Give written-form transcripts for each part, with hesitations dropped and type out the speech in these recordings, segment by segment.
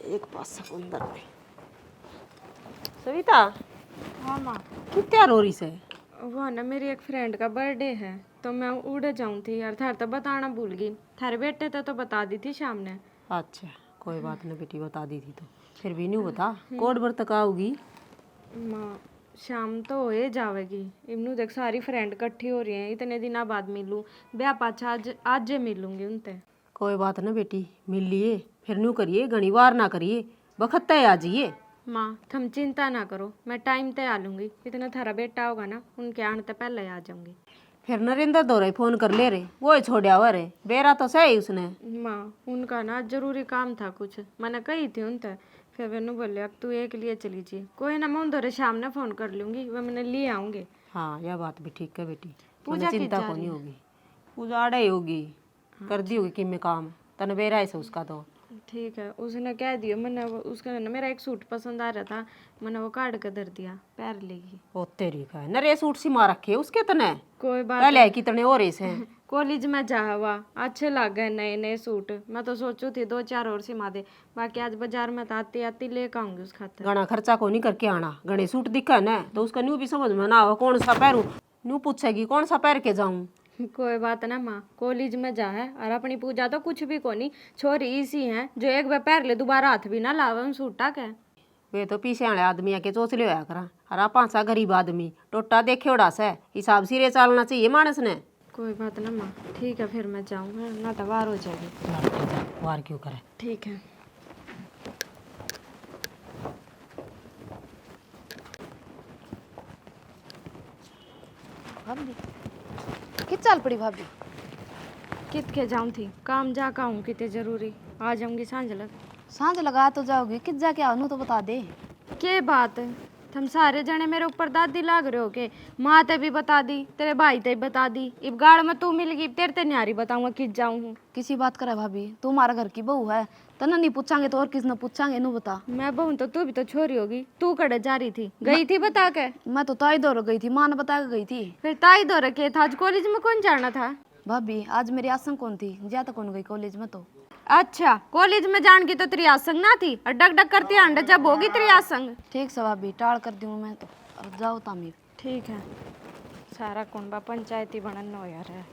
एक पासा अंदर में। सविता, हाँ माँ, क्यों तैयार हो रही से? वो ना मेरी एक फ्रेंड का बर्थडे है तो मैं उड़ जाऊँ थी यार। थार तो बताना भूल गई। थारे बेटे तो बता दी थी शाम ने। अच्छा, कोई बात नहीं बेटी, बता दी थी तो फिर भी नहीं बता कोड बर तक आओगी। माँ शाम तो हो ही जाएगी। इमनू देख सारी फ्रेंड इकट्ठी हो रही हैं, इतने दिनों बाद मिलूँ। ब्याह पाछा आज मिलूंगी उनसे। कोई बात ना बेटी, मिल लिए फिर न्यू करिए, घनी वार ना करिए, बखत तय आ जाइए। माँ तुम चिंता ना करो, मैं टाइम पे आ लूँगी। इतना थारा बेटा होगा ना, उनके आने से पहले आ जाऊँगी। फिर नरेंद्र दौरे फोन कर ले रे, वो ही छोड़िया हुआ रे, बेरा तो सही उसने। माँ उनका ना जरूरी काम था कुछ, मैंने कही थी उनसे। फिर मैंने बोलिया तू एक लिए चली जी। कोई ना, मैं उन दौरे शाम ने फोन कर लूँगी, वह मैंने लिए आऊँगे। हाँ यह बात भी ठीक है बेटी, पूजा की चिंता जा को रही नहीं है? होगी। पूजा आड़े ही होगी, कर दी होगी कि मैं काम तन बेरा है से उसका तो। ठीक है, उसने कह दिया। मैंने उसका ना मेरा एक सूट पसंद आ रहा था, मैंने वो काट कर धर दिया, पैर लेगी। ओ तेरी का है नरे सूट सी मार रखे उसके तने, कोई बात पहले कितने और ऐसे हैं। कॉलेज में जा हुआ अच्छे लग गए नए नए सूट। मैं तो सोचू थी 2-4 और सिमा दे, बाकी आज बाजार में तो आती आती लेकर आऊंगी उस खातर। घना खर्चा को नहीं करके आना, घने सूट दिखा ना तो उसका न्यू भी समझ में ना आवा कौन सा पहनूं। न्यू पूछेगी कौन सा पहन के जाऊं। कोई बात ना माँ, कॉलेज में जा है और अपनी पूजा तो कुछ भी कोनी। छोरी इसी है जो एक बार पैर ले दोबारा हाथ भी ना लावे उन सूटा के। वे तो पीछे वाले आदमी आके चोचले होया करा, हरा पांचा गरीब आदमी टोटा देखे उड़ा से हिसाब सिरे चलना चाहिए मानस ने। कोई बात ना माँ, ठीक है फिर मैं जाऊँ, ना तो वार हो जाएगी। वार क्यों करे। ठीक है। भाभी कित चाल पड़ी भाभी? कित के जाऊँ थी, काम जा का हूँ कितने जरूरी। आ जाऊंगी सांझ लग। सांझ लगा तो जाओगी, कित जाके आनू तो बता दे। के बात है, तुम सारे जने मेरे ऊपर दादी लाग रहे हो के? माँ ते भी बता दी, तेरे भाई ते भी बता दी, इब गाड़ में तू मिल गई, तेरे ते न्यारी बताऊंगा कित जाऊँ हूँ। किसी बात करे भाभी, तू हमारा घर की बहू है, तना नहीं पूछांगे तो और किस न पूछांगे, नू बता। मैं बहू तो तू भी तो छोरी होगी, तू कड़े जा रही थी? गई थी बता के? मैं तो ताई दौर गई थी, माँ ने बता के गई थी। फिर ताई दौरे के था, आज कॉलेज में कौन जाना था? भाभी आज मेरी आसंग कौन थी, जा तो कौन गई कॉलेज में तो। अच्छा, कॉलेज में जान की तो तेरी आसंग ना थी, और डग डग करती अंडे जब होगी तेरी आसंग। ठीक से भाभी, टाल कर दूँ मैं तो, अब जाओ तामीर। ठीक है, सारा कुंबा पंचायती बनन हो यार है।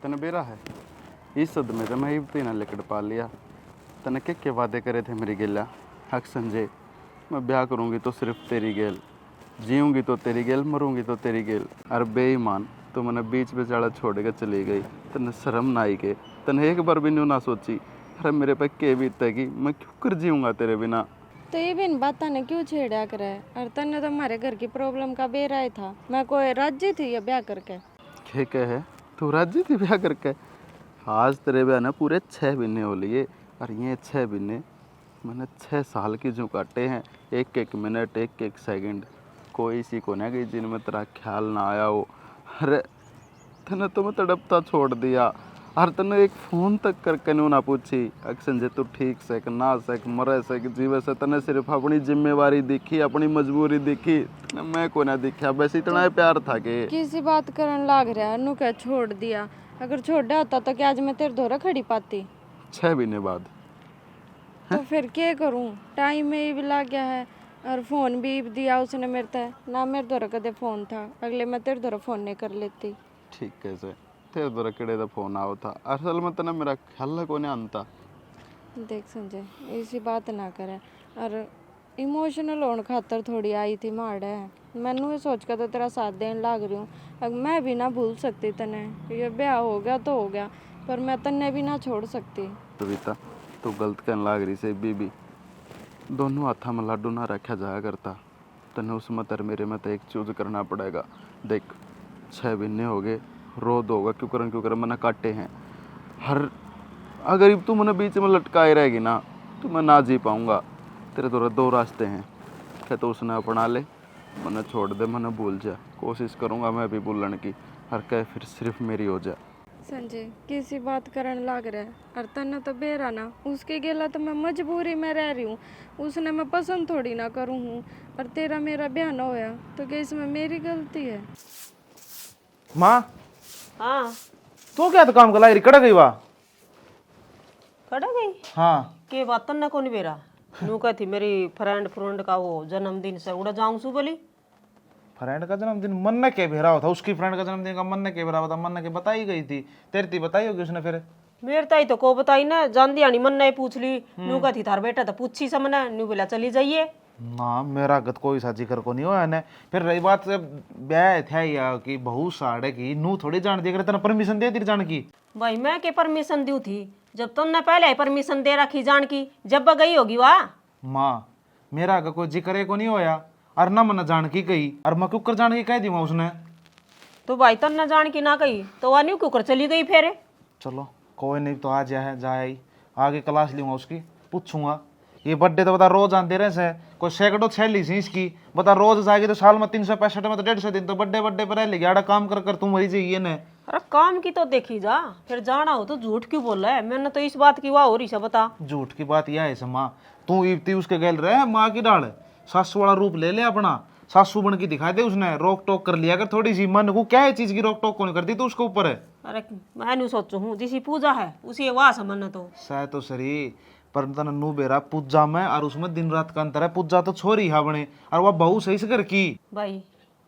तने बेरा है इस सदमे तो मैं ही तीन लिकड़ पा लिया। तने के वादे करे थे मेरी गेला? हक संजय, मैं ब्याह करूँगी तो सिर्फ तेरी गेल, जीऊँगी तो तेरी गेल, मरूँगी तो तेरी गेल। अरे बेईमान, तो मैंने बीच बेचारा छोड़ के चली गई। तने शर्म ना आई के? तने एक बार भी न्यू ना सोची अरे मेरे पे के बीतेगी, मैं क्यों कर जीऊँगा तेरे बिना? तो ये बिन बाता ने क्यों छेड़ा करे? और तन्ने तो हमारे घर की प्रॉब्लम का बेरा ही था। मैं कोई राजी थी ये ब्याह करके? क्या है तू राजी थी ब्याह करके? आज तेरे ब्याह ने पूरे 6 महीने हो लिए, और ये 6 महीने मैंने 6 साल की जो काटे हैं, एक एक मिनट एक एक सेकंड कोई सी को ना गई जिनमें तेरा ख्याल ना आया हो। अरे तने तो मैं तड़पता छोड़ दिया, और तने एक फ़ोन तक करके न्यू ना पूछी संजय तू ठीक से कि ना से कि मरे से कि जीवे से। तने सिर्फ अपनी जिम्मेवारी दिखी, अपनी मजबूरी दिखी, तने मैं को ना दिखा। बस इतना प्यार था कि किसी बात करन लाग रहा है, नु क्या छोड़ दिया? अगर छोड़ा होता तो क्या आज मैं तेरे धोरा खड़ी पाती? 6 महीने बाद तो फिर क्या करूं? टाइम में भी लग गया है, और फोन भी दिया उसने मेरे ते ना। मेरे धोरा कदे फोन था, अगले मैं तेरे धोरा फोन नहीं कर लेती। ठीक कैसे तेरे द्वारा किड़े का फोन आओ था? असल में तना मेरा ख्याल को नहीं आनता। देख संजय, ऐसी बात ना करे, और इमोशनल होने खातर थोड़ी आई थी माड़े। मैनू ये सोच कर तो तेरा साथ देने लाग रही हूँ। अब मैं भी ना भूल सकती तने, ये ब्याह हो गया तो हो गया, पर मैं तन्ने भी ना छोड़ सकती। कविता तू गलत कहने लाग रही से बीबी, दोनों हाथा में लाडू ना रखा जाया करता। तने उसमें तर मेरे में तो एक चूज करना पड़ेगा। देख 6 महीने हो गए, रोद होगा क्यों कर मैंने काटे हैं। हर अगर तू मैंने बीच में लटकाए रहेगी ना तो मैं ना जी पाऊँगा। तेरे तो 2 रास्ते हैं, क्या तो उसने अपना ले, मैंने छोड़ दे, मैंने भूल जा। कोशिश करूँगा मैं भी भूलने की, हर कह फिर सिर्फ मेरी हो जा। संजय किसी बात करन लाग रहा है, और तन्ने तो बेरा ना उसके गेला तो मैं मजबूरी में रह रही हूँ। उसने मैं पसंद थोड़ी ना करूँ हूँ, और तेरा मेरा ब्याह ना होया तो क्या इसमें मेरी गलती है? माँ हाँ तो क्या तो काम कला कड़ गई वाह? कड़ा गई हाँ के बात न कोनी बेरा नू कहती मेरी फ्रेंड का वो जन्मदिन से उड़ा जाऊं सु बोली। फ्रेंड का जन्मदिन मन ने के भेरा था, उसकी फ्रेंड का जन्मदिन का मन ने के भेरा था, मन ने के बताई गई थी, तेरी ती बताई होगी उसने फिर। मेरे ताई तो को बताई ना, जान दिया मन ने पूछ ली। नू कहती थार बेटा तो पूछी समने, नू बोला चली जाइए। ना मेरा गत कोई सा जिक्र को नहीं हुआ ने। फिर रही बात ब्याह था या कि बहू साड़े की नू थोड़ी जान दी, अगर तेने परमिशन दे दी जान की। भाई मैं के परमिशन दी थी, जब तुमने पहले ही परमिशन दे रखी जान की, जब गई होगी वाह। माँ मेरा का कोई जिक्र को नहीं होया, और ना मन जान की कही, और मैं कुकर जान की कह दी उसने। तो भाई तुमने जान की ना कही तो वह न्यू क्यों चली गई फिर। चलो कोई नहीं, तो आज है जाए आगे क्लास लूंगा उसकी, पूछूंगा। ये बर्थडे तो बता रोज आते रहे से, कोई सैकड़ों छेली सी इसकी, बता रोज जाएगी तो साल में 365 में तो 150 दिन तो बर्थडे पर रह लेगी। आड़ा काम कर कर तुम वही चाहिए ने। अरे काम की तो देखी जा, फिर जाना हो तो झूठ क्यों बोल रहा है। मैंने तो इस बात की वाह हो रही से बता। झूठ की बात यह है माँ, तू इब्ती उसके गैल रहे माँ की डाल, सासू वाला रूप ले ले अपना, सासू बन की दिखा दे उसने, रोक टोक कर लिया कर थोड़ी सी। मन को क्या है चीज की रोक टोक कौन करती तो उसके ऊपर है। अरे मैं नहीं सोचू हूँ जिसी पूजा है उसी वाह समझना तो सह तो सरी पर तन नू बेरा पूजा में और उसमें दिन रात का अंतर है। पूजा तो छोरी है बने, और वह बहू सही से कर की। भाई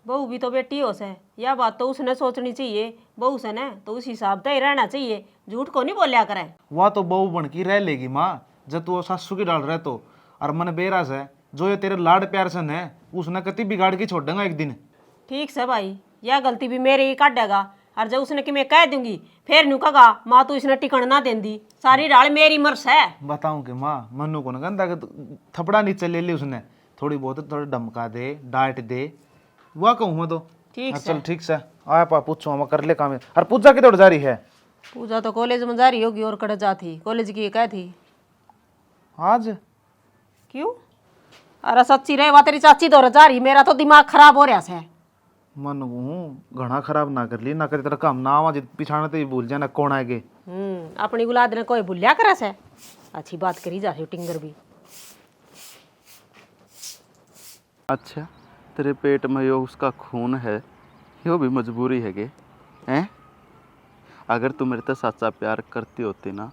बहू भी तो बेटी हो से, यह बात तो उसने सोचनी चाहिए। बहू से ने तो उस हिसाब से ही रहना चाहिए, झूठ को नहीं बोलिया करे। वह तो बहू बन की रह लेगी माँ, जब तू सासू की डाल रहे तो। और मन बेरा से जो ये तेरे लाड प्यार सन है, उसने कति बिगाड़ के छोड़ देगा एक दिन। ठीक से भाई, यह गलती भी मेरे ही काटेगा, और जब उसने कि मैं कह दूंगी फिर नु कहा माँ तू इसने टिकण ना देंदी, सारी डाल मेरी मर्स है। बताऊं कि माँ मनु को ना थपड़ा नीचे ले ली उसने, थोड़ी बहुत थोड़ी धमका दे डांट दे, वह कहूँ मैं तो। ठीक हाँ, से। चल ठीक से आया पा पूछो हम कर ले काम। और पूजा की दौड़ जारी है पूजा तो कॉलेज में जा रही होगी और कड़े जाती कॉलेज की क्या थी आज। क्यों? अरे सच्ची रहे, वह तेरी चाची दौड़ जा रही, मेरा तो दिमाग खराब हो रहा है। मन घना खराब ना कर ली, ना कर तेरा काम ना आवा पिछाने तो ही भूल जाना कौन आएगे। अपनी गुलाद ने कोई भूलिया करे से। अच्छी बात करी जा रही हो टिंगर भी। अच्छा तेरे पेट में यो उसका खून है, यो भी मजबूरी है गे हैं। अगर तू मेरे से सच्चा प्यार करती होती ना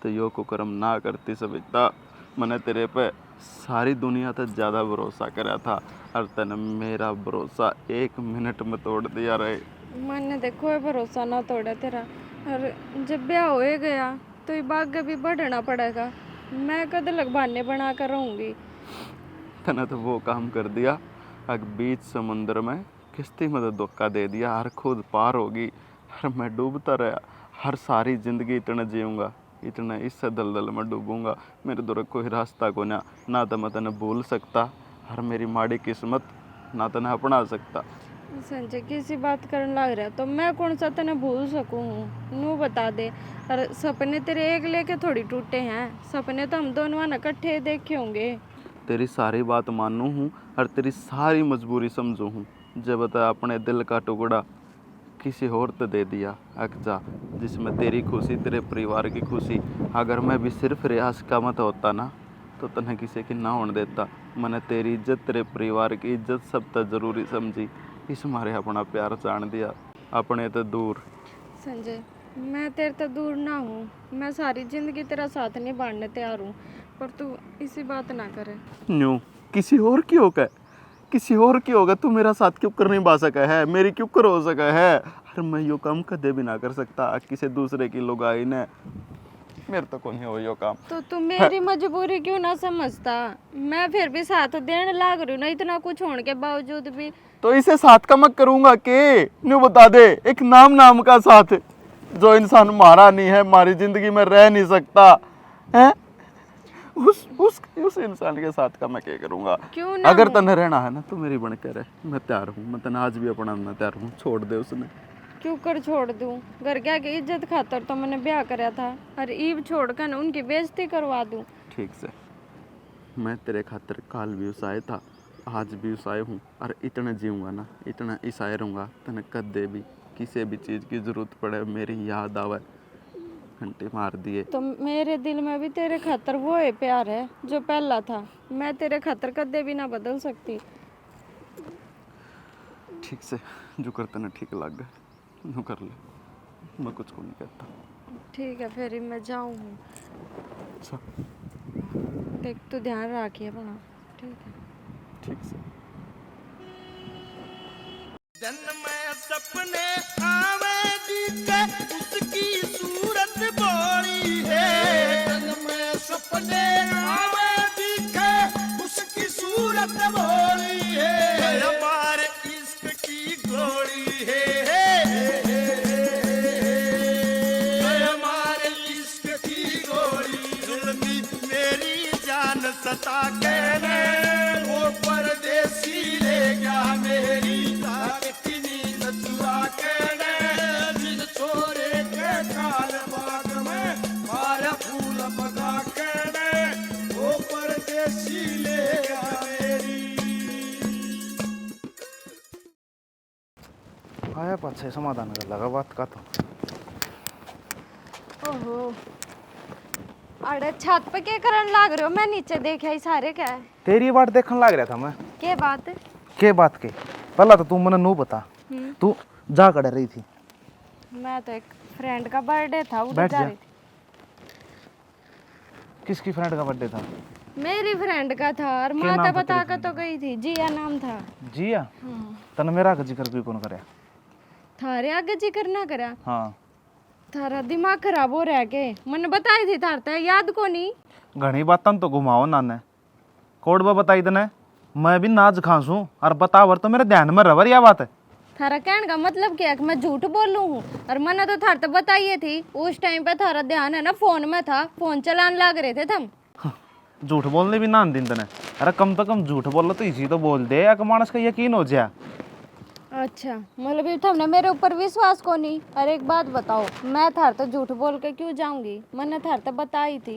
तो यो कुकर्म ना करती समझता। मैंने तेरे पे सारी दुनिया से ज़्यादा भरोसा करा था, और तने मेरा भरोसा 1 मिनट में तोड़ दिया रहे। मैंने देखो ये भरोसा ना तोड़ा तेरा, और जब ब्याह हो गया तो ये भाग्य भी बढ़ना पड़ेगा। मैं कद लग बहाने बना कर रहूँगी। तने तो वो काम कर दिया, अग बीच समुद्र में किश्ती में तो धोखा दे दिया, हर खुद पार होगी, हर मैं डूबता रहा। हर सारी जिंदगी इतना जीऊँगा, इतना इससे दलदल में डूबूंगा। मेरे दूर कोई रास्ता को ना तो मैं तने भूल सकता, हर मेरी माड़ी किस्मत ना तने अपना सकता। संजय किसी बात करने लग रहा तो मैं कौन सा तने भूल सकूँ। नू बता दे, और सपने तेरे एक लेके थोड़ी टूटे हैं, सपने तो हम दोनों ना इकट्ठे देखे होंगे। तेरी सारी बात मानू हूँ और तेरी सारी मजबूरी समझू हूँ। जब बता अपने दिल का टुकड़ा किसी और तो दे दिया अकजा, जिसमें तेरी खुशी तेरे परिवार की खुशी। अगर मैं भी सिर्फ रियाज का मत होता ना तो तन्हें किसी की ना होने देता। मैंने तेरी इज्जत तेरे परिवार की इज्जत सब तक जरूरी समझी, इस मारे अपना प्यार जान दिया अपने तो दूर। संजय मैं तेरे तो दूर ना हूँ, मैं सारी जिंदगी तेरा साथ नहीं बांटने तैयार हूँ, पर तू इसी बात ना करे। न्यू किसी और की होगा, किसी और की होगा, तू मेरा साथ क्यों कर नहीं पा सका है, मेरी क्यों कर हो सका है। अरे मैं यो काम कदे भी ना कर सकता किसी दूसरे की लुगाई ने, मेरे तो कोई हो यो काम। तो तू मेरी मजबूरी क्यों ना समझता। मैं फिर भी साथ देने लाग रही हूँ ना, इतना कुछ होने के बावजूद भी। तो इसे साथ का मैं करूंगा के न्यू बता दे। एक नाम का साथ जो इंसान मारा नहीं है, हमारी जिंदगी में रह नहीं सकता है, उस इंसान के साथ का मैं क्या करूंगा। क्यों ना अगर हूँ? तने रहना है ना तो मेरी बन के रह, मैं तैयार हूँ। मैं तने आज भी अपनाना तैयार हूँ, छोड़ दे उसने। क्यों कर छोड़ दूँ, घर के आगे इज्जत खातर तो मैंने ब्याह कराया था, और ईब छोड़ कर ना उनकी बेइज्जती करवा दूँ। ठीक से मैं तेरे खातिर काल भी उसाए था, आज भी उसाए हूँ, और इतना जीऊँगा ना इतना ईसाए रहूँगा। तने कदे भी किसी भी चीज़ की ज़रूरत पड़े मेरी याद आवे, घंटे मार दिए। तो मेरे दिल में भी तेरे खातर वो है प्यार है जो पहला था, मैं तेरे खातर कदे भी ना बदल सकती। ठीक से जो करते ना ठीक लग गए यूँ कर ले, मैं कुछ को नहीं कहता। ठीक है फिर मैं जाऊँ। अच्छा देख तू ध्यान रखिए अपना। ठीक है। ठीक से। दिन में सपने आवे दिखे उसकी सूरत बोली है। दिन में सपने आवे दिखे उसकी सूरत बोली है। हमारे इश्क की गोली है। हमारे इश्क की गोली जुल्मी मेरी जान सता के वो परदेसी ले गया मेरी ताकतनी नचुआ के जिन छोरे के काल बाग में मारा फूल पका के वो परदेसी ले गया मेरी। आया पाछे समाधान कर लगा बात का तो। ओहो अरे छत पे क्या करन लाग रहे हो? मैं नीचे देखा ही सारे क्या है। तेरी बात देखने लग रहा था मैं। के बात? के बात के? पहला तो तू मने नू बता, तू जा कर रही थी? मैं तो एक फ्रेंड का बर्थडे था उधर बैठ जा जा। रही थी। किसकी फ्रेंड का बर्थडे था? मेरी फ्रेंड का था और क्या नाम माता था बता तेरी कर तो गई थी। जिया नाम था। जिया? तने मेरा का जिक्र भी कौन करे? थारे आगे जिक्र ना करा। हाँ थारा दिमाग खराब हो रहा है के? मैंने बताई थी थार ते याद को नहीं? घनी बातन तो घुमाओ नाने कोड बा बताई तने मैं भी नाच खांसू और बतावर तो मेरे ध्यान में रवर या बात है। थारा कहने का मतलब क्या है कि मैं झूठ बोलूं हूँ? और मैंने तो थार तो बताई थी उस टाइम पे थारा ध्यान है ना फोन में था, फोन चलाने लग रहे थे तुम। झूठ बोलने भी ना दिन तने। अरे कम तो कम झूठ बोल तो इसी तो बोल दे या मानस का यकीन हो जाए। अच्छा मतलब ये तुमने मेरे ऊपर विश्वास को नहीं? और एक बात बताओ, मैं थार तो झूठ बोल के क्यों जाऊंगी? मैंने थार तो बताई थी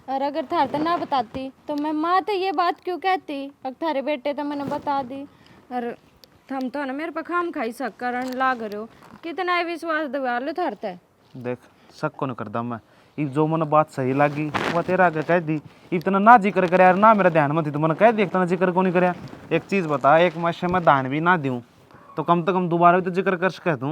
और अगर थार तो ना बताती तो मैं माँ तो ये बात क्यों कहती? अगर थारे बेटे तो मैंने बता दी। और थम तो ना मेरे पे खाम खाई शक करन लाग रहे हो। कितना ही विश्वास दिवा लो थार ते। देख शक को नहीं करदा मैं। इब जो मन बात सही लगी वो तेरा आगे कह दी। इतना ना जिक्र करे यार ना मेरा ध्यान में थी तो मैंने कह दी इतना जिक्र को नहीं करे। एक चीज बता, एक मशे में दान भी ना दूं तो कम से कम दोबारा भी तो जिक्र कर सके तू।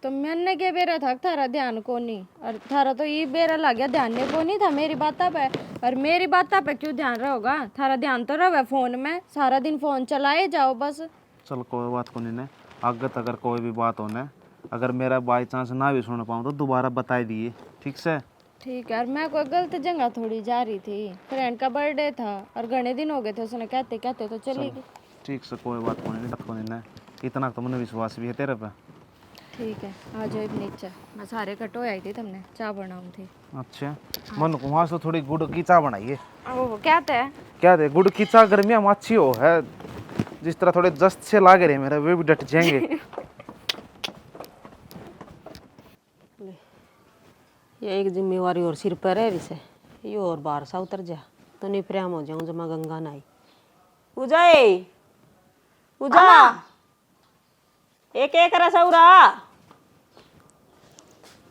तो मैंने के बेरा था थारा ध्यान को नहीं और थारा तो ये बेरा लग गया ध्यान ने को नहीं था मेरी बाता पे। और मेरी बाता पे क्यों ध्यान रहोगा? थारा ध्यान तो रहे फोन में, सारा दिन फोन चलाए जाओ बस। चल कोई बात को नहीं। आगे तक अगर कोई भी बात होने अगर मेरा बाई चांस ना भी सुन पाऊँ तो दोबारा बता दिए ठीक से? ठीक है। और मैं कोई गलत जगह थोड़ी जा रही थी, फ्रेंड का बर्थडे था और घने दिन हो गए थे उसने कहते कहते तो चली गई। ठीक से कोई बात को नहीं। इतना तो मैंने विश्वास भी है तेरे पे। ठीक है आ जाओ नीचे। मैं सारे कटो आई थी तुमने चाय बनाऊँ थी। अच्छा मन को वहाँ से थोड़ी गुड़ की चाय बनाइए। वो क्या थे? क्या थे गुड़ की चाय गर्मियाँ में अच्छी हो है। जिस तरह थोड़े जस्त से लागे रहे मेरे वे भी डट जाएंगे। ये एक जिम्मेवारी और सिर पर है इसे, ये और बाहर सा उतर जा तो नहीं प्रेम हो जाऊं जमा गंगा नाई। उजाए उजा एक एक रसा उरा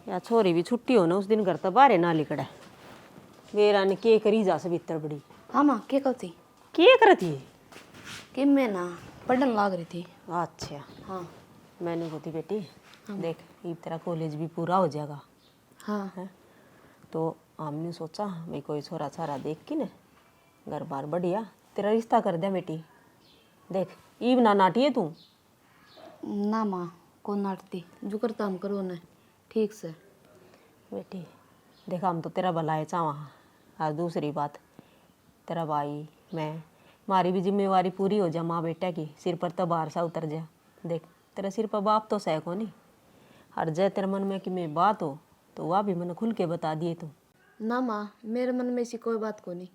या छोरी भी छुट्टी हो ना उस दिन घर तो बाहर ना लिकड़ा मेरा ने के करी जा सब इतर बड़ी। हाँ माँ क्या कहती? के करती कि मैं ना पढ़ने लाग रही थी। अच्छा हाँ मैंने बोती बेटी देख ये तेरा कॉलेज भी पूरा हो जाएगा हाँ है तो हमने सोचा भाई कोई छोरा छारा देख के ना घर बार बढ़िया तेरा रिश्ता कर दे बेटी। देख ईब ना नाटी है तू। ना माँ कौन नाटती जो करता हम करो ना ठीक से। बेटी देखा हम तो तेरा भला चावा। और दूसरी बात तेरा भाई मैं हमारी भी जिम्मेवारी पूरी हो जा माँ बेटा की सिर पर तो बाहर सा उतर जा। देख तेरा सिर पर बाप तो सह को नहीं और जय तेरे मन में कि मैं बात हो तो वह भी मैंने खुल के बता दिए तू। ना माँ मेरे मन में ऐसी कोई बात को नहीं।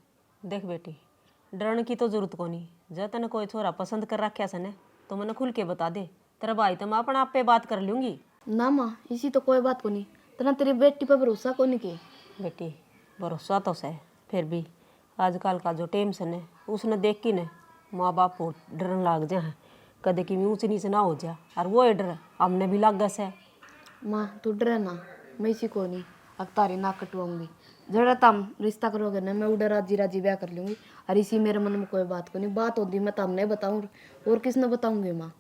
देख बेटी डरने की तो जरूरत को नहीं। जब तने कोई छोरा पसंद कर रखा सने तो मैंने खुल के बता दे। तेरा भाई तो मैं अपना आप पे बात कर लूँगी। ना माँ इसी तो कोई बात को नहीं। तना तेरी बेटी पर भरोसा को नहीं की। बेटी भरोसा तो सह फिर भी आजकल का जो टेंशन है उसने देख के न माँ बाप को डरन लाग जाए कदे कि ऊँच नीच ना हो जा और वो डर हमने भी लग गस है। माँ तू डरे ना मैं इसी को नहीं अब तारी ना कटवाऊंगी। जरा तुम रिश्ता करोगे ना मैं उधर राजी राजी ब्याह कर लूँगी। और इसी मेरे मन में कोई बात को नहीं। बात होती मैं तुमने बताऊँ और किसने बताऊँगी माँ?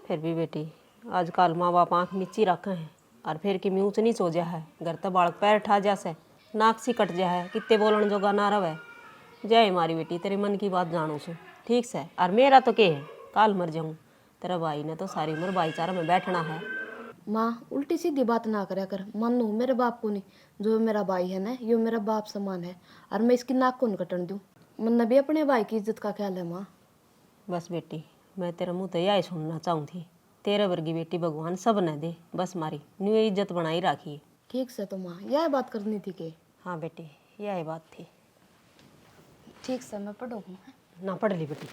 फिर भी बेटी आजकल माँ बाप आँख नीची रखे हैं और फिर कि ऊँच नीच हो जा है घर तो बालक पैर ठा जा से नाक सी कट जाए कितने बोलन जोगा ना रवे। जय मारी बेटी तेरे मन की बात जानू छू ठीक से। और मेरा तो के है काल मर जाऊँ, तेरा भाई ने तो सारी उम्र भाईचारा में बैठना है। माँ उल्टी सीधी बात ना करया कर। मानो मेरे बाप को नहीं, जो मेरा भाई है ना यो मेरा बाप समान है, और मैं इसकी नाक को नहीं कटन दूँ। मन भी अपने भाई की इज्जत का ख्याल है माँ। बस बेटी मैं तेरा मुँह तो यही सुनना चाहूँ थी, तेरे वर्गी बेटी भगवान सब ने दे, बस मारी न्यू इज्जत बनाई राखी। ठीक से तो माँ यह बात करनी थी के। हाँ बेटी यही बात थी। ठीक से मैं पढ़ूंगी। ना पढ़ ली बेटी,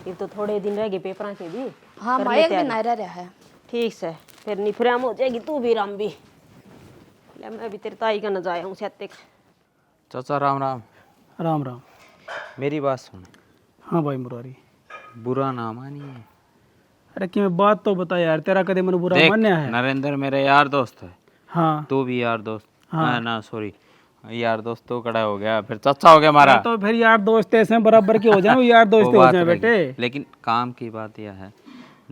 ये तो थोड़े दिन रह गए पेपरा के भी। हाँ कर माँ ले एक दिन तैयारी। रह रहा है। ठीक से फिर निफराम हो जाएगी तू भी राम भी। ले मैं भी तेरे ताई का न जाया हूँ सत्य का। चाचा राम राम। राम राम। मेरी बात सुन, हाँ भाई मुरारी। बुरा ना मानिए। अरे कि मैं बात तो बता यार, तेरा कदे मैंने बुरा देख मान्या है? नरेंद्र मेरे यार दोस्त है, हाँ तू भी यार दोस्त। हाँ। ना सॉरी, यार दोस्त तो कड़ा हो गया, फिर चाचा हो गया हमारा। तो फिर यार दोस्त ऐसे बराबर के हो जाए, वो यार दोस्त वो हो बात जाए रही। बेटे। लेकिन काम की बात यह है,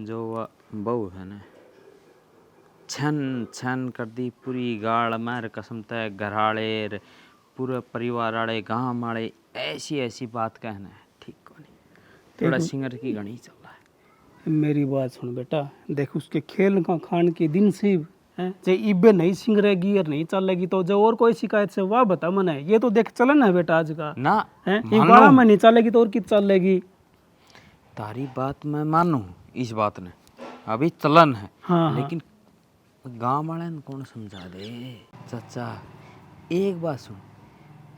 जो वह बहू है ना, छन छन कर दी पूरी गाड़ मार कसम तय घराड़े पूरे परिवार आड़े गाँव आड़े ऐसी ऐसी बात कहना है ठीक को नहीं। थोड़ा सिंगर की घनी चल रहा है। मेरी बात सुन बेटा, देख उसके खेल का खान के दिन से हैं जे इबे नहीं सिंग रहेगी और नहीं चलेगी तो जो और कोई शिकायत से वाह बता मना है। ये तो देख चलन है बेटा आज का ना है। मान ये लो। बाड़ा में नहीं चलेगी तो और कित चलेगी। तारी बात मैं मानू, इस बात ने अभी चलन है। हाँ, लेकिन गांव वाले ने कौन समझा दे चाचा, एक बात सुन,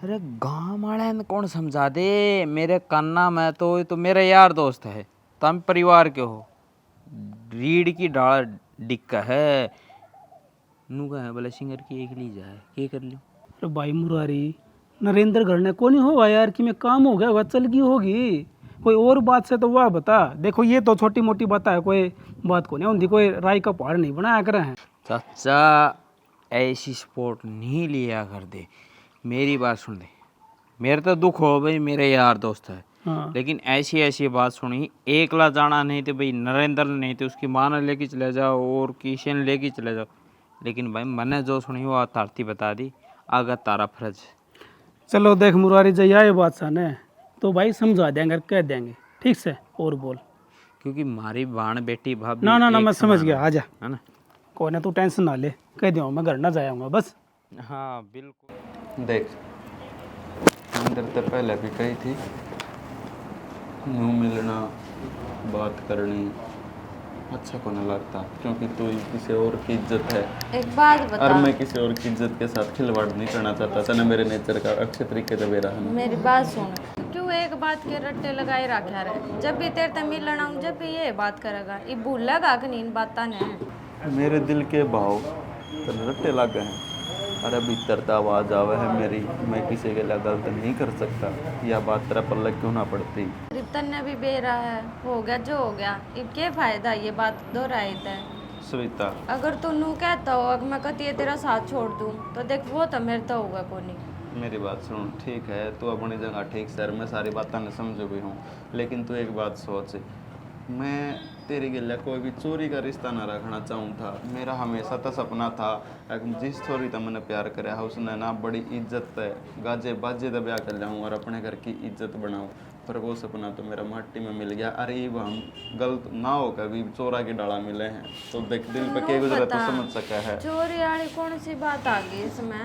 अरे गांव वाले ने कौन समझा दे, मेरे कान्ना में तो ये तो मेरे यार दोस्त है, तुम परिवार के हो, रीढ़ की डाल डिक्का है नुगा है बोले सिंगर की एक ली जाए के कर लूं। अरे भाई मुरारी, नरेंद्र घर ने को नहीं होगा यार कि मैं काम हो गया वह चल गई होगी। कोई और बात से तो वाह बता। देखो ये तो छोटी मोटी बात है, कोई बात को नहीं होती, कोई राय का पहाड़ नहीं बनाया करे हैं। चाचा ऐसी सपोर्ट नहीं लिया कर दे, मेरी बात सुन दे। मेरे तो दुख हो भाई, मेरे यार दोस्त है। हाँ। लेकिन ऐसी ऐसी बात सुनी, एकला जाना नहीं तो भाई नरेंद्र नहीं तो उसकी माँ ने लेके चले जाओ और किशन लेके चले जाओ। लेकिन भाई मैंने जो सुनी वो तारती बता दी, आगे तारा फर्ज। चलो देख मुरारी जया ये बात साने तो भाई समझा देंगे कह देंगे ठीक से। और बोल। क्योंकि मारी बाण बेटी भाभी ना ना ना एक मैं समझ समान गया, है। आ जा। है ना? कोई ना तू टेंशन ना ले, कह दियो मैं घर ना जाऊंगा बस। हाँ बिल्कुल। देख अंदर तो पहले भी कही थी, यूँ मिलना बात करनी अच्छा को नहीं लगता, क्योंकि तू ही किसी और की इज्जत है एक बात बता, और मैं किसी और की इज्जत के साथ खिलवाड़ नहीं करना चाहता था ना। मेरे नेचर का अच्छे तरीके से बेरा है। मेरी बात सुन, क्यों एक बात के रट्टे लगाए रखा रहे, जब भी तेरे ते मिलन आऊं जब भी ये बात करेगा ये भूलेगा कि नहीं इन बातां ने। मेरे दिल के भाव तो रट्टे लग गए हैं, अरे भीतर तो आवाज़ आवे है मेरी, मैं किसी के लिए गलत नहीं कर सकता। यह बात तेरा पल्ले क्यों ना पड़ती। रितन ने भी बेरा है, हो गया जो हो गया, अब क्या फायदा ये बात दोहराई थे। सविता अगर तू नू कहता हो अगर मैं कहती है तेरा साथ छोड़ दूं तो देख वो तो मेरे तो होगा को नहीं। मेरी बात सुन, ठीक है तू अपनी जगह ठीक सर, मैं सारी बातें नहीं समझ भी हूँ, लेकिन तू एक बात सोच, मैं तेरी गिल्ला कोई भी चोरी का रिश्ता ना रखना चाहूँ था। मेरा हमेशा तो सपना था जिस छोरी तो मैंने प्यार कराया उसने ना बड़ी इज्जत है गाजे बाजे तो ब्याह कर जाऊँ और अपने घर की इज्जत बनाऊँ, पर वो सपना तो मेरा माटी में मिल गया। अरे ये हम गलत ना हो कभी चोरा के डाला मिले हैं तो देख दिल पे के गुजरा तो समझ सका है। चोरी वाली कौन सी बात आ गई इसमें,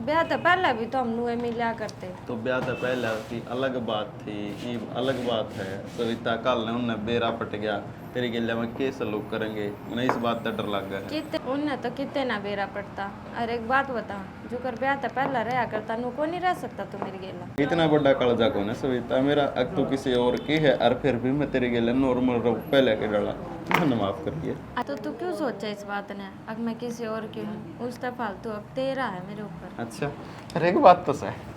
ब्याह तो पहले भी तो हम नुए मिला करते। तो ब्याह तो पहले की अलग बात थी, ये अलग बात है। सविता कल ने उन्हें बेरा पट गया, तेरी गिल्ला में के सलूक करेंगे, उन्हें इस बात का डर लग गया है। कितने उन्हें तो कितने ना बेरा पड़ता। अरे एक बात बता, जो कर ब्याह तो पहले रहा करता नु को नहीं रह सकता तू मेरी गेला। इतना बड़ा कालजा कौन है सविता मेरा, अब तू किसी और की है और फिर भी मैं तेरी गिल्ला नॉर्मल रहूँ पहले के डाला, मैंने माफ कर दिया। तो तू क्यों सोचा इस बात ने, अब मैं किसी और की हूँ उसका फालतू अब तेरा है मेरे ऊपर। अच्छा अरे एक बात तो सही,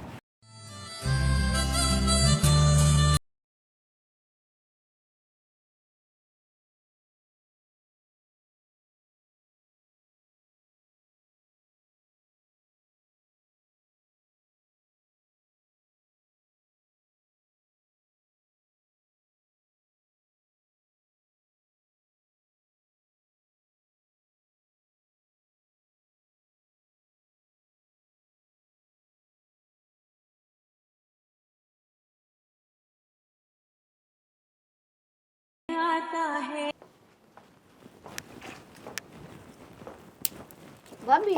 भाभी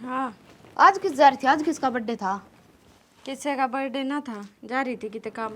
हाँ, आज किस जा रही थी? आज किसका बर्थडे था? किसी का बर्थडे ना था, जा रही थी कितने काम।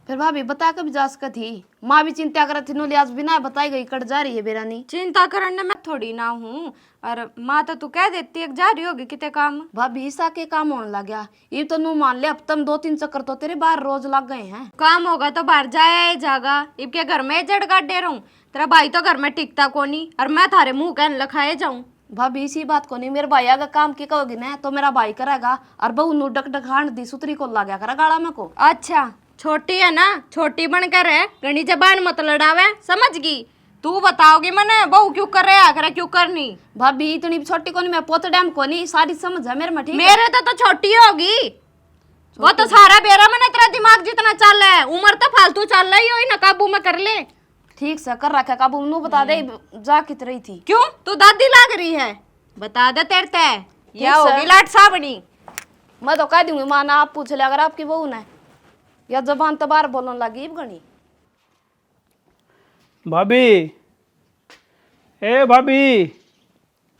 फिर भाभी बता कब जा सका थी? माँ भी चिंता कर थी नोली, आज बिना बताई गई कट जा रही है बेरानी। चिंता करने में थोड़ी ना हूँ, और माँ तो तू कह देती है कि जा रही होगी कितने काम। भाभी ईसा के काम होने लग गया, ये तो नू मान ले अब तम 2-3 चक्कर तो तेरे बाहर रोज लग गए हैं। काम होगा तो बाहर जाया जागा, इबके घर में जड़ काट दे रहा हूँ। तेरा भाई तो घर में टिकता कोनी, और मैं थारे मुंह कहने लखाए जाऊं। भाभी इसी बात को नहीं, मेरे भाई अगर काम की कहोगी ना तो मेरा भाई करेगा, और बहू नू डक डक हांड दी सुतरी को ला गया करा गाड़ा में को। अच्छा, छोटी है ना, छोटी बनकर है, घनी जबान मत लड़ावे, समझ गई? तू बताओगी मैंने बहू क्यों कर रहा करे क्यों करनी? भाभी इतनी भी छोटी को नहीं, मैं पोत डैम को नहीं, सारी समझ है मेरे में। ठीक है? मेरे तो छोटी होगी, वो तो सारा बेरा मैंने तेरा दिमाग जितना चल रहा है, उम्र तो फालतू चल रही हो ना, काबू में कर ले। ठीक से कर रखा काबू, नू बता दे जा कित रही थी। क्यों तू दादी लाग रही है? बता दे तेरे तय या सर। होगी लाट साबनी। मैं तो कह दूंगी माँ ना, आप पूछ ले अगर आपकी बहू ने, या जबान तो बार बोलने लगी गणी। भाभी, ए भाभी,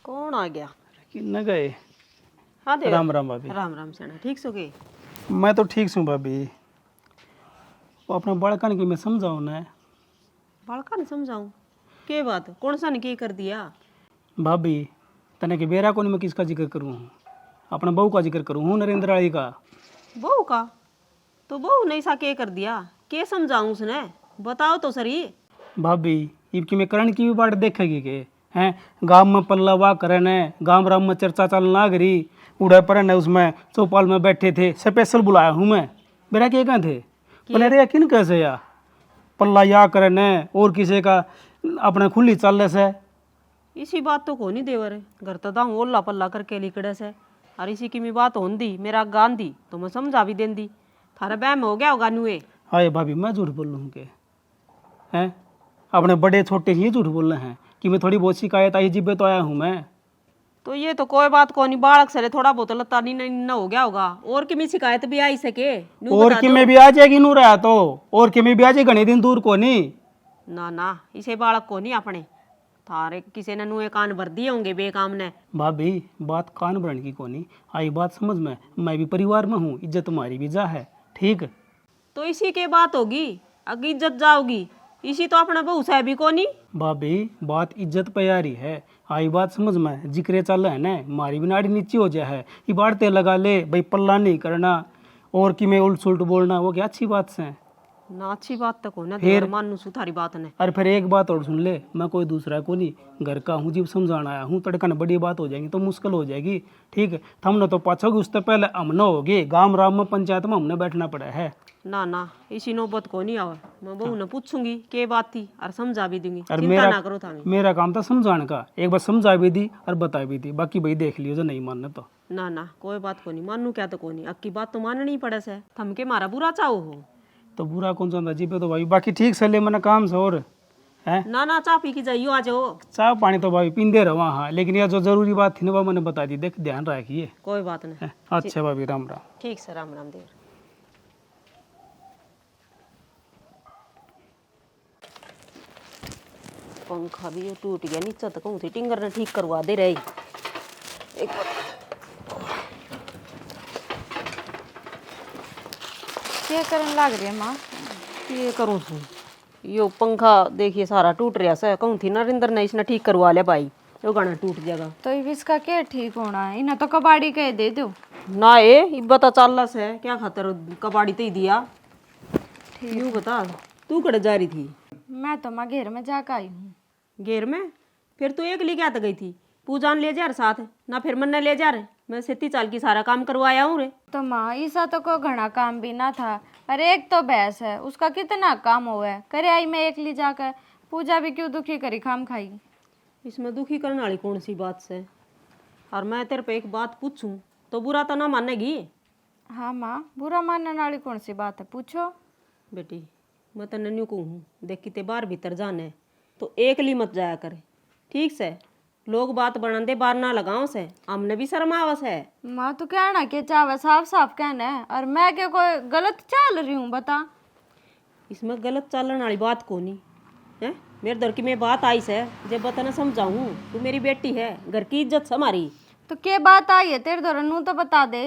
कौन आ गया? किन्न गए? हाँ देव। राम राम भाभी। राम राम सेना, ठीक सो गए? मैं तो ठीक हूँ भाभी। वो अपना बड़कन की मैं समझाऊँ ना बालका ने समझाऊं के बात? कौन सा ने की कर दिया? भाभी, तने के बेरा को नहीं मैं किसका जिक्र करूँ? अपना बहू का जिक्र करूँ हूँ, नरेंद्र वाली का। बहू का? तो बहू ने ऐसा के कर दिया? के समझाऊं उसने? बताओ तो सही। भाभी, इबकी मैं करण की भी बाट देखेगी के हैं? गांव में पल्ला वाह करे ने, गांव राम में चर्चा चल ना करी, उड़े पर ने उसमें चौपाल में बैठे थे, स्पेशल बुलाया हूँ मैं। मेरा क्या कहाँ थे? पहले रे यकीन कैसे या पल्ला या करे ने और किसी का अपने खुली चल से। इसी बात तो को नहीं देवर है, घर तो दाऊ ओल्ला पल्ला करके लिकड़े से, और इसी की मी बात होन दी मेरा गान दी तो मैं समझा भी देन दी। थारा बैम हो गया होगा नुए। हाय भाभी, मैं झूठ बोल लूँ के हैं? अपने बड़े छोटे ही झूठ बोल रहे हैं कि मैं थोड़ी बहुत शिकायत आई जिब्बे तो आया हूँ मैं। तो ये तो कोई बात को नहीं, बालक से थोड़ा बहुत लता नहीं हो गया होगा, और की मी शिकायत भी आई सके? नू और बता कि दो। मैं भी आ जाएगी नू रहा तो, और कि मैं भी आ जाएगी घने दिन दूर को नहीं। ना ना, इसे बालक को नहीं अपने थारे किसी ने नुए कान भर दिए होंगे बेकाम ने। भाभी, बात कान भरने की कोनी आई, बात समझ में, मैं भी परिवार में हूँ, इज्जत तुम्हारी भी जा है, ठीक? तो इसी के बात होगी, अगर इज्जत जाओगी, इसी तो अपना बहू साहब को नहीं। भाभी, बात इज्जत पे आ रही है, आई बात समझ में, जिक्रे चल है ना, मारी भी नाड़ी नीची हो जाए है, ये बाढ़ते लगा ले भाई, पल्ला नहीं करना और कि मैं उल्ट सुल्ट बोलना, वो क्या अच्छी बात से? ना अच्छी बात तक हो ना, फिर? मानू सुथारी बात ने। अरे फिर एक बात और सुन ले, मैं कोई दूसरा को नहीं, घर का हूँ, जीव समझाना आया हूँ, तड़कन बड़ी बात हो जाएगी तो मुश्किल हो जाएगी, ठीक है? हमने तो पाछोगे उससे पहले हमने होगी, गांव राम में पंचायत में हमने बैठना पड़ा है। ना ना, इसी नौबत को नहीं आवा, मैं बहू ने पूछूंगी के बात थी और समझा भी दूंगी, और चिंता ना करो थामी। मेरा काम था समझाने का, एक बार समझा भी दी और बता भी दी, बाकी भाई देख लियो जो नहीं मानना तो। ना ना, कोई बात को नहीं, मानू क्या तो को नहीं, अब की बात तो माननी ही पड़े से, थम के मारा बुरा चाहो हो। तो बुरा कौन सा जी पे तो भाई, बाकी ठीक से ले मैंने काम से और है। ना ना, चाह पी के जाइयो आ जाओ। चाय पानी तो भाई पींदे रहो, हाँ, लेकिन यह जो जरूरी बात थी ना वो मैंने बता दी, देख ध्यान रखिए। कोई बात नहीं, हैं? अच्छा भाभी, राम राम। ठीक से, राम राम देवर। पंखा भी ये टूट गया नीचे तक, कहूँ थी टिंगर ने ठीक करवा दे रही। एक बार क्या करने लग रही है माँ? ये करूँ सुन, यो पंखा देखिए सारा टूट रहा से, कहूँ थी नरेंद्र ने इसने ठीक करवा लिया भाई, यो गाना टूट जाएगा। तो अब इसका क्या ठीक होना है? इन्हें तो कबाड़ी कह दे दो। ना ये बता चाल से क्या खातर कबाड़ी ते ही दिया? यूँ बता, तू कड़े जा रही थी? मैं तो माँ घेर में जाकर आई हूँ। घेर में? फिर तू एक ली क्या तो गई थी? पूजान ले जा रहे साथ ना, फिर मन ले जा रहे, मैं सेती चाल की सारा काम करवाया हूँ रे। तो माँ ईसा तो को घना काम भी ना था, अरे एक तो भैंस है, उसका कितना काम हुआ है, करे आई मैं एक ली जाकर, पूजा भी क्यों दुखी करी खाम खाई। इसमें दुखी करने वाली कौन सी बात से? और मैं तेरे पे एक बात पूछूं तो बुरा तो ना मानेगी? हाँ माँ, बुरा मानने वाली कौन सी बात है, पूछो। बेटी, मैं तो नन्यू को हूँ, देख किते बाहर भीतर जाने तो एक ली मत जाया करे, ठीक से? लोग बात बनाते बाहर ना लगाओ से, हमने भी शर्म आवस है। माँ तो कहना के चाहे साफ साफ कहना है, और मैं क्या कोई गलत चाल रही हूँ बता? इसमें गलत चालन वाली बात को नहीं है। मेरे दर की मैं बात आई से जब बताना समझाऊँ, तू मेरी बेटी है, घर की इज्जत से हमारी। तो क्या बात आई है तेरे दौरान नू तो बता दे।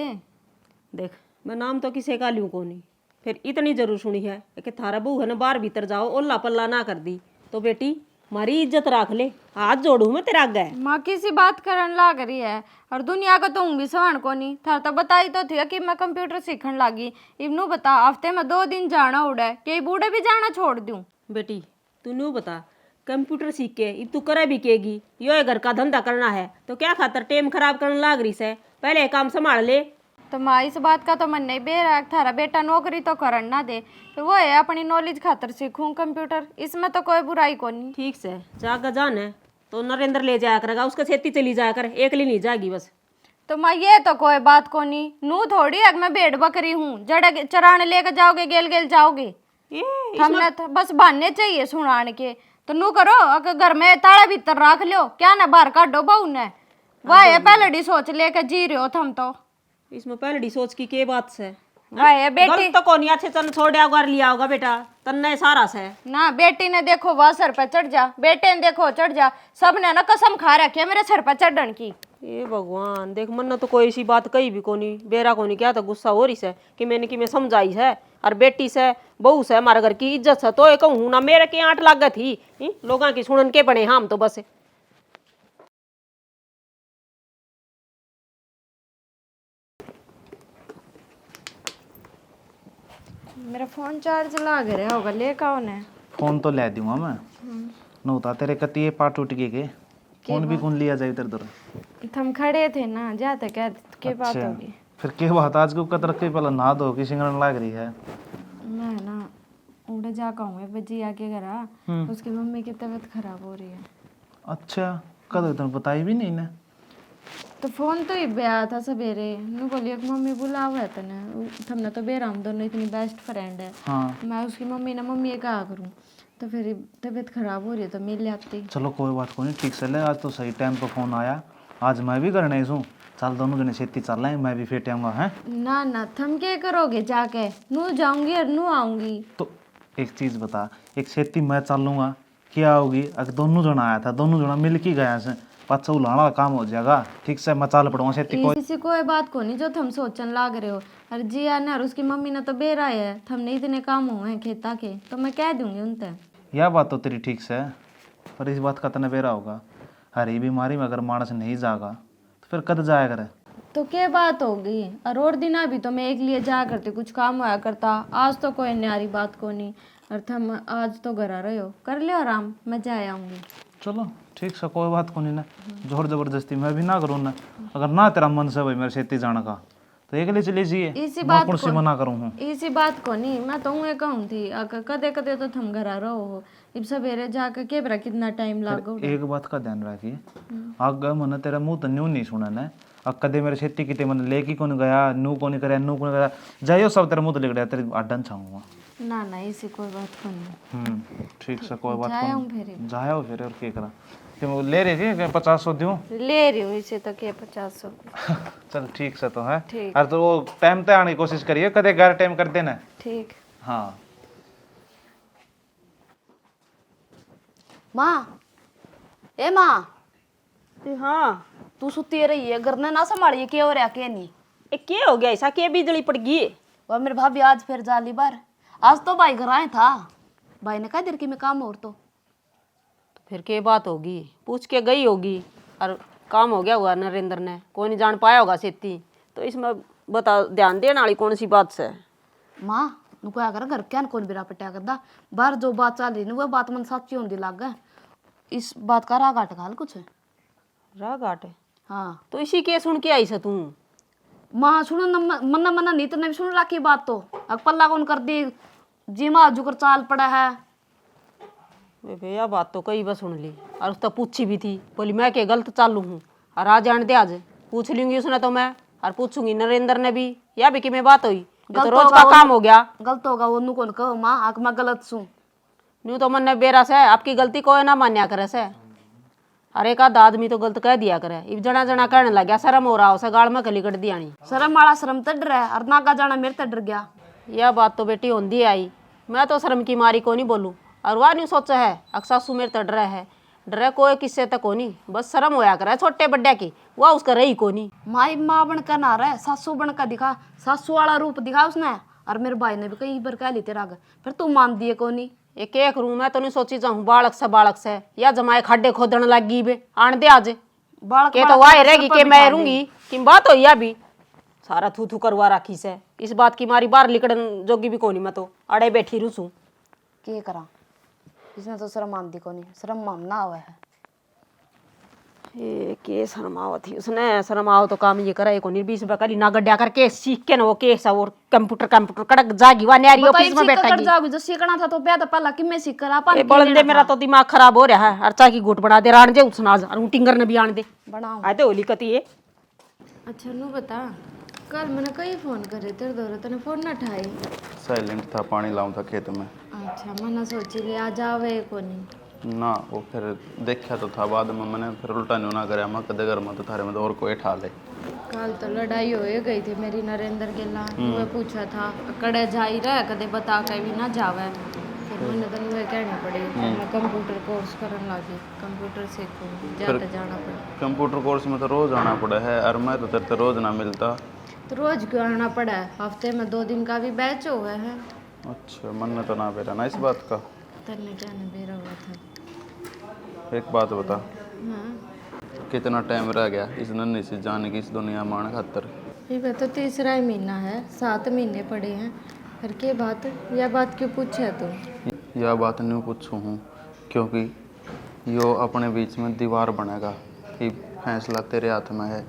देख मैं नाम तो किसी का लूँ को नहीं, फिर इतनी जरूर सुनी है कि थारा बहू है ना बाहर भीतर जाओ ओल्ला पल्ला ना कर दी तो बेटी हमारी इज्जत रख ले, हाथ जोड़ू मैं तेरा आगे। माँ किसी बात करन लाग रही है और दुनिया का तो भी सवान को नहीं थार तो बताई तो थी कि मैं कंप्यूटर सीखने लगी। इबनू बता हफ्ते में 2 दिन जाना उड़े कई बूढ़े भी जाना छोड़ दूं। बेटी तू न्यू बता, कंप्यूटर सीख के अब तू करे भी केगी, यो है घर का धंधा करना है तो क्या खातर टेम खराब करने लाग रही से, पहले काम संभाल ले। तो माँ इस बात का तो मन नहीं बेरा थारा बेटा नौकरी तो करन ना दे, फिर वो है अपनी नॉलेज खातर सीखूं कंप्यूटर, इसमें तो कोई बुराई को नहीं। ठीक से जागा जान है तो नरेंद्र ले जाया करेगा, उसका खेती चली जाया कर, एकली नहीं जाएगी बस। तो माँ ये तो कोई बात को नहीं, नू थोड़ी अग मैं भेड़ बकरी हूँ जड़े चराने लेकर जाओगे गेल गेल जाओगे। हमने तो बस बहाने चाहिए सुनाने के, तो नू करो अगर घर में ताला भीतर रख लो क्या ना बाहर काटो बहू ने, वाह ये पहले सोच लेके जी रहे हो थम तो। इसमें पहले सोच की के बात से वाह ये बेटी गलत तो कोनी अच्छे तन छोड़िया घर लिया होगा बेटा तन्ने सारा से ना, बेटी ने देखो वह सर पे चढ़ जा, बेटे ने देखो चढ़ जा, सबने ना कसम खा रखी है मेरे सर पे चढ़ने की। ये भगवान देख मन तो कोई ऐसी बात कही भी कोनी बेरा कोनी, क्या तो गुस्सा हो रही से कि मैंने कि मैं समझाई है और बेटी से बहू से हमारे घर की इज्जत से तो ये कहूँ ना मेरे के आंट लाग थी लोगों की सुनन के बने हम तो बस। मेरा फोन चार्ज लाग रहा होगा ले कौन है। फोन तो ले दूंगा मैं, नौता तेरे कती ये पार्ट उठ गए के फोन भी कौन लिया जाए इधर उधर। तुम खड़े थे ना जाते क्या के बात अच्छा, होगी। फिर क्या बात आज को कतर के पहले नहा धो की सिंगरन लग रही है। मैं ना उड़े जा कहूँ बजी आके घर उसकी मम्मी की तबीयत खराब हो रही है। अच्छा कद तुम बताई भी नहीं ना। तो फोन तो ही आया था सवेरे, नू बोलिए कि मम्मी बुलाओ है तने, हमने तो बेराम दोनों इतनी बेस्ट फ्रेंड है। हाँ मैं उसकी मम्मी ना मम्मी कहा करूँ, तो फिर तबीयत खराब हो रही है तो मिल जाती। चलो कोई बात को नहीं, ठीक से ले, आज तो सही टाइम पर फोन आया, आज मैं भी करने हूँ, चल दोनों जने खेती चल रहे हैं, मैं भी फेट आऊँगा हैं। ना ना थम क्या करोगे जाके, नू जाऊंगी और नू आऊंगी। तो एक चीज़ बता, एक खेती मैं चल लूँगा क्या होगी, अगर दोनों जना आया था दोनों जना मिल के गया से पाछा उलाना का काम हो जाएगा, ठीक से मैं चाल पड़ूंगा खेती को। किसी कोई बात को नहीं जो थम सोचन लाग रहे हो, अरे जिया ने और उसकी मम्मी ने तो बेरा है, थमने इतने काम हुए हैं खेता के तो मैं कह दूंगी उनसे। यह बात तो तेरी ठीक से है, पर इस बात का तना बेरा होगा, हरी बीमारी में अगर मानस नहीं जागा तो फिर कद जाया करे। तो क्या बात होगी, और दिन अभी तो मैं एक लिए जा करती कुछ काम होया करता, आज तो कोई न्यारी बात को नहीं, और थम आज तो घर आ रहे हो कर ले आराम, मैं जा आऊंगी। चलो ठीक से कोई बात को नहीं ना, जोर जबरदस्ती मैं भी ना करूँ ना, अगर ना तेरा मन से भाई मेरे खेती जाने का तो एक लिए चली जाइए, इसी मैं बात कौन सी मना करूँ हूँ। इसी बात को नहीं, मैं तो ये कहूँ थी अगर कदे कदे तो थम घर आ रहे हो, इब सवेरे जाकर के बरा कितना टाइम लागो। एक बात का ध्यान रखिए, आगे मन तेरा मुंह तो न्यू नहीं सुना ना, अब कदे मेरे खेती की मन लेके कौन गया, नू कौन करे, नू कौन गया, जाइयो सब तेरा मुंह तो लिख रहा तेरे अड्डन छाऊंगा। ना ना इसी कोई बात को नहीं, ठीक से कोई बात जाया को हूँ फिर जाओ फिर और क्या करा, क्यों ले रही थी 500 दूं। ले रही हूँ इसे तो क्या 500। चल ठीक से तो है, ठीक। और तो वो टाइम पे आने की कोशिश करिए, कदे 11 टाइम कर देना। ठीक। हाँ माँ, ए माँ, हाँ तू सुती रही है, घर ने ना संभालिए क्या हो रहा क्या नहीं। ये क्या हो गया ऐसा, क्या बिजली पड़ गई? वह मेरे भाभी आज फिर जाली बार, आज तो भाई घर आए था, भाई ने कहा देर की मैं काम और तो फिर क्या बात होगी, पूछ के गई होगी और काम हो गया हुआ नरेंद्र ने, कोई नहीं जान पाया होगा सेती, तो इसमें बता ध्यान देने वाली कौन सी बात से। माँ नु क्या कर घर क्या कौन बिरा पटिया करदा, बाहर जो बात चल रही वह बात मन सच्ची होंदी लग गए, इस बात का राग आट घाल कुछ। राग आट? हाँ तो इसी के सुन के आई से तू? माँ सुनो मन्ना मन्ना नहीं तो नहीं सुन रखी बात तो अग पल्ला कौन कर दी, जी माँ जुकर चाल पड़ा है। भैया बात तो कई बार सुन ली और उसका पूछी भी थी, बोली मैं क्या गलत चालू हूँ, और आज जान दे आज पूछ लूंगी उसने तो मैं, और पूछूंगी नरेंद्र ने भी, या भी कि मैं बात हुई, ये तो रोज का काम हो गया। गलत होगा वो नु कौन कहो माँ आग मैं गलत सू, न्यू तो मन ने बेरा से आपकी गलती कोई ना मान्या करे से, और एक आध आदमी तो गलत कह दिया करे, इब जना जना कहने लग गया शर्म हो रहा उसे गाल में कली कट दिया नहीं। शर्म वाला शर्म तड रहा है और नागा जाना मेरे तड डर गया। यह बात तो बेटी होंदी आई, मैं तो शर्म की मारी को नहीं बोलूँ और वह नहीं सोचा है अक सासू मेरे तो डरा है डरे कोई किससे तक को नहीं बस शर्म होया करे छोटे बड्डे की वह उसका रही को नहीं। माई माँ बनकर ना रहा सासू बनकर दिखा, सासू वाला रूप दिखा उसने। और मेरे भाई ने भी कई बार कह ली तेरा आगे, फिर तू मान दिए को नहीं। एक रूम मैं तो नहीं सोची जाऊँ बालक से या जमाए खड्डे खोदन लगी बे आन दे आज बालक के तो वाह रहेगी के मैं रहूंगी कि बात हो या भी सारा थू थू करवा राखी से इस बात की मारी बाहर लिकड़न जोगी भी कोनी मैं तो अड़े बैठी रूसू के करा, इसने तो शर्म मान दी को नहीं, शर्म मानना हुआ है। ये के शर्माओ थी उसने शर्माओ तो काम ये करा को निर्बीस बकरी ना गड्ढा करके सीख के ना वो केस और कंप्यूटर कड़क जागी वा न्यारी ऑफिस में बैठेगी जाओगी जो सीखना था तो प्यादा पहला कि मैं सीख कर अपन ये बलंदे मेरा तो दिमाग खराब हो रहा है अर्चा की गुट बना दे रान जे उसना और टिंगर ने भी आन दे बनाओ। आते होली कती है। अच्छा नू बता, कल मैंने कई फोन करे तेरे दौरे तने फोन ना उठाई। साइलेंट था, पानी लाऊं था खेत में। अच्छा मैंने सोची ले आ जावे को नहीं ना वो फिर देखा तो था बाद में मैंने फिर उल्टा न्यू ना करे मैं कदे घर में तो थारे में तो और कोई ठा ले। कल तो लड़ाई हो गई थी मेरी नरेंद्र के ला वो पूछा था कड़े जाई रहा कदे बता के भी ना जावे फिर मैंने तो वे कहनी पड़ी मैं कंप्यूटर कोर्स करन लगी कंप्यूटर सीखूं जाते जाना पड़े। कंप्यूटर कोर्स में तो रोज आना पड़ा है और मैं तो तेरे से रोज ना मिलता। तो रोज क्यों आना पड़ा है, हफ्ते में 2 दिन का भी बैच हुआ है। अच्छा मन ने तो ना बेरा ना इस बात का। तेने क्या नहीं बेरा हुआ था। एक बात बता हाँ कितना टाइम रह गया इस नन्ही सी जान की इस दुनिया में आने खातर। ये तो तीसरा ही महीना है, 7 महीने पड़े हैं। फिर के बात यह बात क्यों पूछे तू? यह बात नहीं पूछूँ हूँ क्योंकि यो अपने बीच में दीवार बनेगा कि फैसला तेरे हाथ में है,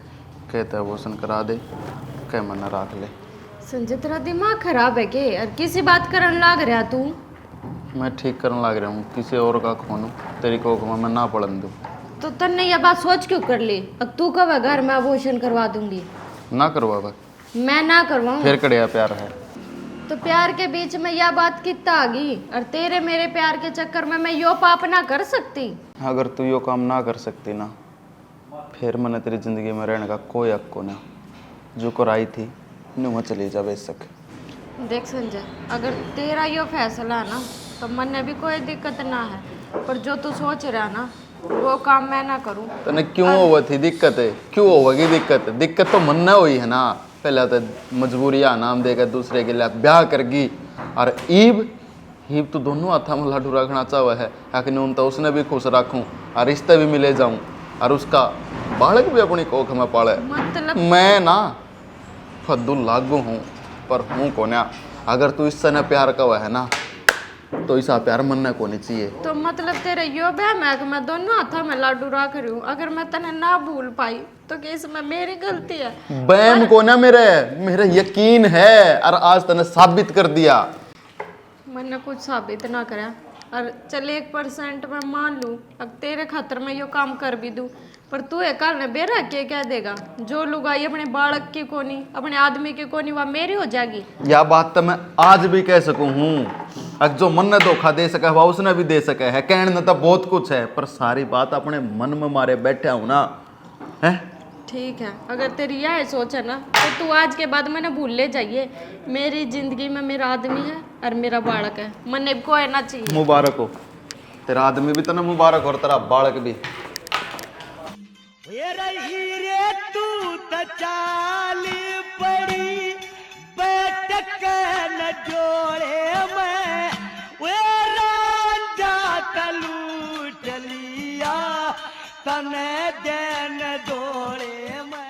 कहते है वोसन करा दे कह मन रख ले। संजय तेरा दिमाग खराब है के और किसी बात करन लाग रहा तू? मैं ठीक करने लग रहा हूँ किसी और का खोनू तेरी कोख में मैं ना पड़न दूँ। तो तन्ने यह बात सोच क्यों कर ली? अब तू कब घर में आभूषण करवा दूंगी? ना करवा मैं ना करवाऊं फिर कड़िया प्यार है तो प्यार के बीच में यह बात कितना आ गई और तेरे मेरे प्यार के चक्कर में मैं यो पाप ना कर सकती। अगर तू यो काम ना कर सकती ना फिर मैंने तेरी जिंदगी में रहने का कोई हक को ना जो कराई थी नहीं वहाँ चली जा बेशक। देख संजय अगर तेरा यो फैसला है ना तो मन में भी कोई दिक्कत ना है, पर जो तू सोच रहा ना वो काम मैं ना करूं। तने क्यों हुआ थी दिक्कत है, क्यों होगी दिक्कत तो मन ना हुई है ना। पहले तो मजबूरियां नाम देकर दूसरे के लिए ब्याह करगी और ईब तो दोनों हाथा में लाडू रखना चाहे है आखिर उन तो उसने भी खुश रखूं और रिश्ते भी मिले जाऊं और उसका बालक भी अपनी कोख में पाले। मतलब मैं ना फद्दू लागू हूँ पर हूँ कोन्या। अगर तू इससे न प्यार का है ना तो ऐसा प्यार मनना को नहीं चाहिए। तो मतलब तेरे यो बह मैं दोनों हाथों में लाडू रख रही हूँ, अगर मैं तने ना भूल पाई तो क्या इसमें मेरी गलती है? बैम को ना मेरे यकीन है और आज तने साबित कर दिया। मैंने कुछ साबित ना करा और चल 1% मैं मान लूँ अब तेरे खातर मैं यो काम कर भी दूँ, पर तू एक काल ने बेरा के क्या देगा? जो लुगाई अपने बालक की कोनी अपने आदमी की कोनी वह मेरी हो जाएगी। यह बात तो मैं आज भी कह सकूं हूँ। अब जो मन ने धोखा दे सका वह उसने भी दे सका है, कहने में तो बहुत कुछ है पर सारी बात अपने मन में मारे बैठे हूँ ना है। ठीक है अगर तेरी यह सोच है ना तो तू आज के बाद मैंने भूल ले जाइए मेरी जिंदगी में मेरा आदमी है और मेरा बालक है, मने को है ना चाहिए। मुबारक हो तेरा आदमी भी तो ना मुबारक और तेरा बालक भी। ये रही रे तू तो चाल पड़ी बैठक न जोड़े मैं वे रांझा तलू चलिया तने देन दौड़े मैं।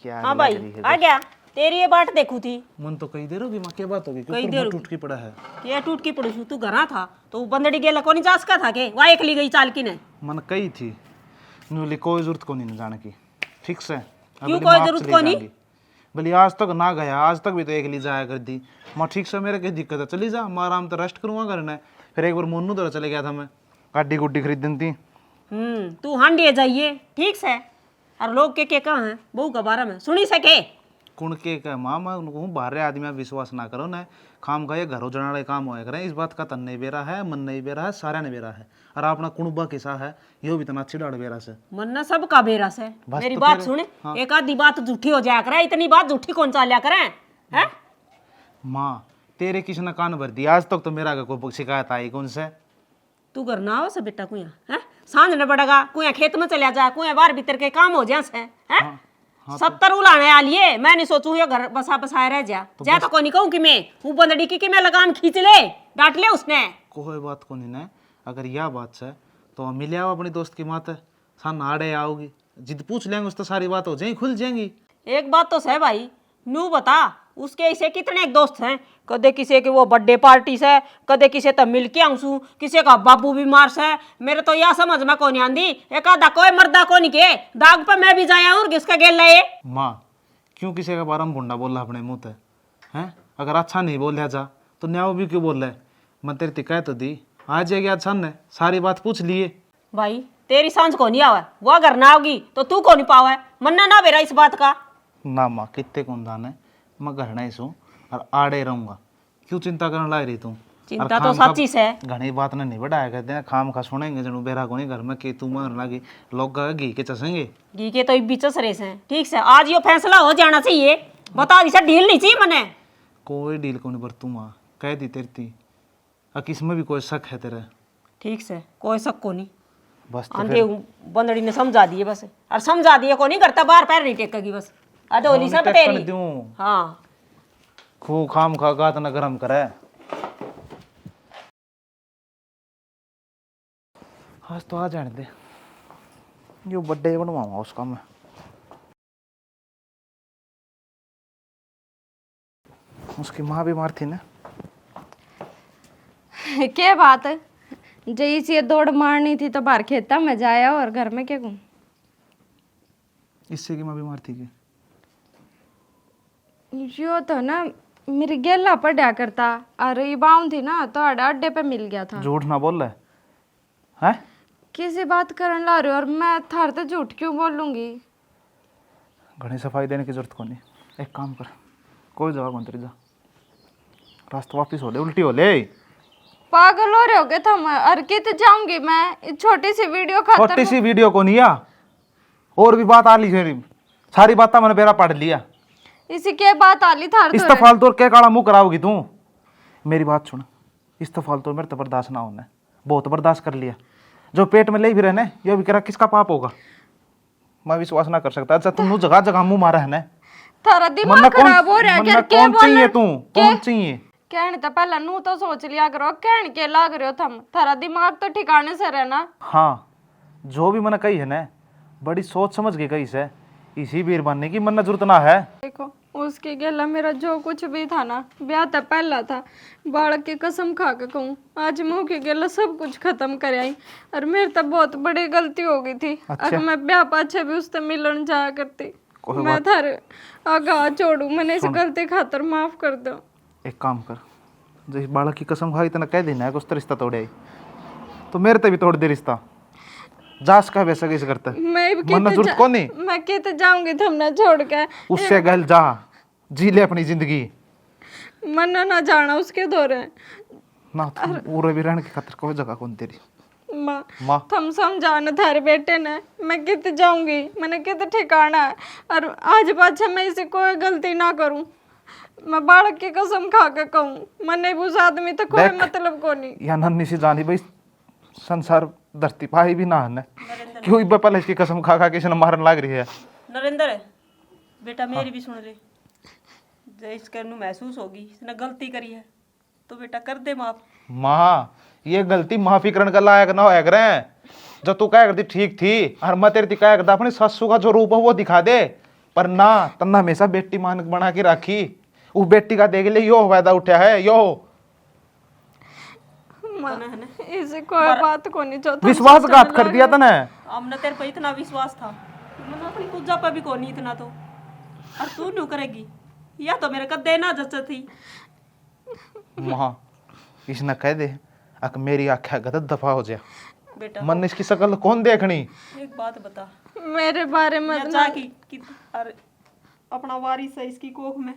क्या हाँ भाई आ गया तेरी ये बाट देखू थी मन तो कई देर होगी माँ क्या बात होगी कई देर टूट की पड़ा है। क्या टूट की पड़ी तू घरा था तो बंदड़ी गेला कोनी जास का था के वहाँ एक ली गई चाल की ने मन कही थी न्यूली कोई जरूरत को नहीं जाने की ठीक से। क्यों कोई जरूरत को नहीं? भले आज तक ना गया आज तक भी तो एक ली जाया कर दी माँ ठीक से मेरे की दिक्कत है चली जा मैं आराम तो रेस्ट करूँगा करना है। फिर एक बार मोनू तो चले गया था मैं गाड़ी गुड्डी खरीदनी थी। तू हांडिए जाइए ठीक से और लोग के कहाँ हैं बहू का बारे में सुनी सके कुण के का माँ मैं उनको बाहर आदमी में विश्वास ना करो ना काम का ये घरों जनाड़े काम होया करें इस बात का तन नहीं बेरा है मन नहीं बेरा है सारा नहीं बेरा है और अपना कुणबा किसा है यो भी तना अच्छी डाड़ बेरा से मन्ना सब का बेरा से बस मेरी तो बात फिर- सुने हाँ। एक आधी बात झूठी हो जाया करे इतनी बात झूठी कौन चालिया करें है? माँ तेरे किसने कान भर दिया? आज तक तो मेरा आगे कोई शिकायत आई कौन से? तू घर ना हो से बेटा कुया है, सांझ न पड़ेगा कुया खेत में चलिया जा, कुया बाहर भीतर के काम हो जा से है। 70 उलाने आ लिए, मैं नहीं सोचूं ये घर बसा बसाए रह जा तो कोई नहीं कहूं कि मैं वो बंदड़ी की मैं लगाम खींच ले, डांट ले उसने। कोई बात को नहीं ना, अगर यह बात है तो मिले आओ अपनी दोस्त की मात है, सान आड़े आओगी, जिद पूछ लेंगे उस तो सारी बात हो जाएगी, खुल जाएंगी। एक बात तो है भाई, नू बता उसके ऐसे कितने एक दोस्त हैं, कदे किसी के वो बर्थडे पार्टी से, कदे किसी तब मिल के आऊँ, किसी का बाबू बीमार से, मेरे तो यह समझ में कौन आंदी, एक आधा कोई मर्दा को नहीं के दाग पर मैं भी जाया हूँ किसका गेल लाए। माँ क्यों किसी का बारम गुंडा बोल रहा अपने मुंह है? अगर अच्छा नहीं बोल जा तो न्याव भी क्यों बोल रहा है? मैं तेरी तिकाय तो दी, आ जाएगी आज सामने, सारी बात पूछ लिए। भाई तेरी सांझ को नहीं आवा, वो अगर ना होगी तो तू को नहीं पावा, मन्ना ना बेरा इस बात का ना। माँ कितने कौन दान है, मैं घर नहीं सू और आड़े रहूंगा, क्यों चिंता करने लग रही तू? चिंता तो सच्ची से घनी बात ने नहीं बढ़ाया कहते हैं, खाम खा सुनेंगे जनू बेरा को नहीं घर में कि तू मर लगी, लोग घी के चसेंगे। घी के तो बीच रेस हैं, ठीक से आज ये फैसला हो जाना चाहिए, बता दी ढील नहीं चाहिए मने। कोई डील को नहीं पर तू माँ कह दी तेरी थी, किसमें भी कोई शक है तेरे? ठीक से कोई शक को नहीं, बस तो आंधे बंदड़ी ने समझा दिए बस, और समझा दिए को नहीं करता, बाहर पैर नहीं टेकेगी बस, अडोली सब तेरी। हाँ खूब खाम खा गात न गरम करे। आज तो आ जाने दे, यो बर्थडे बनवाऊंगा उसका मैं। उसकी माँ बीमार थी ना। क्या बात है, जैसी ये दौड़ मारनी थी तो बाहर खेता में जाया और घर में क्या घूम। इससे की माँ बीमार थी क्या? यो तो ना मेरी गेला पड़ा करता, और ये बाउंड थी ना तो अड्डे पे मिल गया था। झूठ ना बोल रहा है? किसी बात करने ला रही हो और मैं थार तो झूठ क्यों बोलूंगी? घनी सफाई देने की जरूरत को नहीं, एक काम कर, कोई जगह कौन तेरी जा, रास्ता वापिस हो ले, उल्टी हो ले। पागल हो रहे होगे तुम, और कित जाऊंगी मैं छोटी सी वीडियो खातर। छोटी सी वीडियो को नहीं आ, और भी बात आ ली सारी बात मैंने बेरा पढ़ लिया। इसी के बात आली थार इस तो फालतू और क्या काला मुंह कराओगी तू? मेरी बात सुन, इस तो फालतू मेरे तो बर्दाश्त ना होना, बहुत बर्दाश्त कर लिया, जो पेट में ले भी रहने ये भी करा किसका पाप होगा? मैं विश्वास ना कर सकता। अच्छा तुम जगह जगह मुंह मारा है ना, थारा दिमाग खराब हो रहा है क्या? कौन चाहिए तू? कौन चाहिए? कहने तो पहले नू तो सोच लिया करो, कहने के लाग रहे हो तुम, थारा दिमाग तो ठिकाने से रहना। हाँ जो भी मैंने कही है ना बड़ी सोच समझ के कही से, इसी वीर बनने की मन जरूरत ना है। देखो उसके गेला मेरा जो कुछ भी था ना, ब्याह तो पहला था, बालक की कसम खा के कहूँ आज मुंह के गेला सब कुछ खत्म कर आई, और मेरे तो बहुत बड़ी गलती हो गई थी। अगर मैं ब्याह पाछे भी उससे मिलन जाया करती, मैं थारे आगा छोड़ू, मैंने इस गलती खातर माफ कर दो। एक काम कर, जो इस बालक की कसम खाई तो कह देना है कि उसका रिश्ता तोड़े आई, तो मेरे ते भी तोड़ दे रिश्ता, जास का वैसा कैसे करता है? मन जरूरत को नहीं, मैं कहते जाऊंगी तुमने छोड़ के, उससे गल जा, जी ले अपनी जिंदगी, मन ना जाना उसके दौरे ना पूरे भी रहने की खातिर कोई जगह कौन तेरी। माँ तुम समझाना थारे बेटे ने, मैं कित जाऊंगी, मैंने कित ठिकाना है, और आज पाछे मैं इसे कोई गलती ना करूं, मैं बालक की कसम खा के कहूँ, मैंने उस आदमी तो कोई मतलब को नहीं। या नन्ही सी जानी भाई संसार धरती पाई भी ना है, क्यों इब्बा पहले इसकी कसम खा खा किसी ने मारन लाग रही है। नरेंद्र बेटा मेरी भी सुन रे, जो इसके नू महसूस होगी इसने गलती करी है तो बेटा कर दे माफ। माँ ये गलती माफी करने का लायक ना होया करे, जो तू कह करती ठीक थी, और मैं तेरी कह करता अपनी ससु का जो रूप है वो दिखा दे, पर ना तन्ना हमेशा बेटी मान बना के राखी, उस बेटी का देख ले यो फायदा उठा है यो। इसे कोई बात को नहीं, जो विश्वासघात कर दिया तने। हमने तेरे पे इतना विश्वास था, मैंने अपनी पूजा पे भी कोनी इतना तो, और तू न्यू करेगी, या तो मेरे का देना जच्चा थी। माँ इसने कह दे अक मेरी आख्या गलत दफा हो जाए बेटा, मन इसकी शकल कौन देखनी? एक बात बता मेरे बारे में कि अपना वारिस है इसकी कोख में,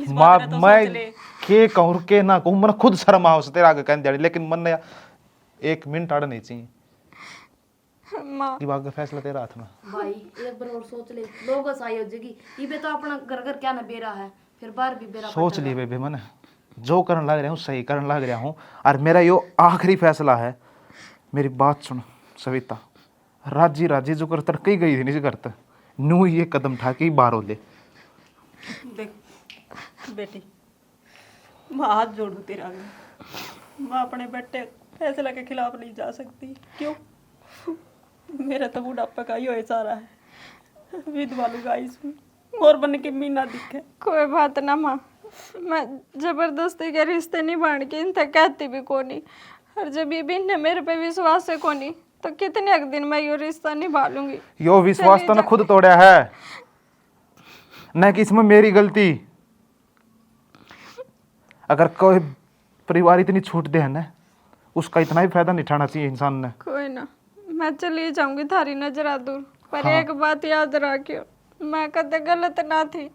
माँ मैं के कहूँ के ना कहूँ, मन खुद शर्म आओ तेरा आगे कहने जानी, लेकिन मन ने एक मिनट आड़ नहीं चाहिए, दिमाग का फैसला तेरा हाथ में। भाई एक बार और सोच ले, लोग साई हो जाएगी, ये तो अपना घर घर क्या ना बेरा है, फिर बाहर भी बेरा सोच ली बेबे मैंने जो करने लग रहा हूँ सही करने लग रहा हूँ और मेरा यो आखिरी फैसला है। मेरी बात सुन सविता, राजी राजी जो करता कहीं गई थी नहीं करता नू ये कदम उठा के बाहर हो ले। देख बेटी, मैं हाथ जोड़ू तेरा आगे, मैं अपने बेटे फैसला के खिलाफ नहीं जा सकती। क्यों? मेरा तो बुढ़ापा का ही हो सारा है, विधवा लुगाई इसमें और बन के मीना दिखे। कोई बात ना माँ, मैं जबरदस्ती के रिश्ते नहीं बांध के इनसे कहती भी कोनी, और जब ये भी इन्हें मेरे पे विश्वास है कोनी तो कितने एक दिन मैं ये रिश्ता निभा लूंगी। यो विश्वास तो ना खुद तोड़ा है, न कि इसमें मेरी गलती। अगर कोई परिवार इतनी छूट दे है ना, उसका इतना ही फायदा नहीं उठाना चाहिए इंसान ने। कोई ना, मैं चली जाऊंगी थारी नजरा दूर, पर एक बात याद रखियो, मैं कदे गलत ना थी,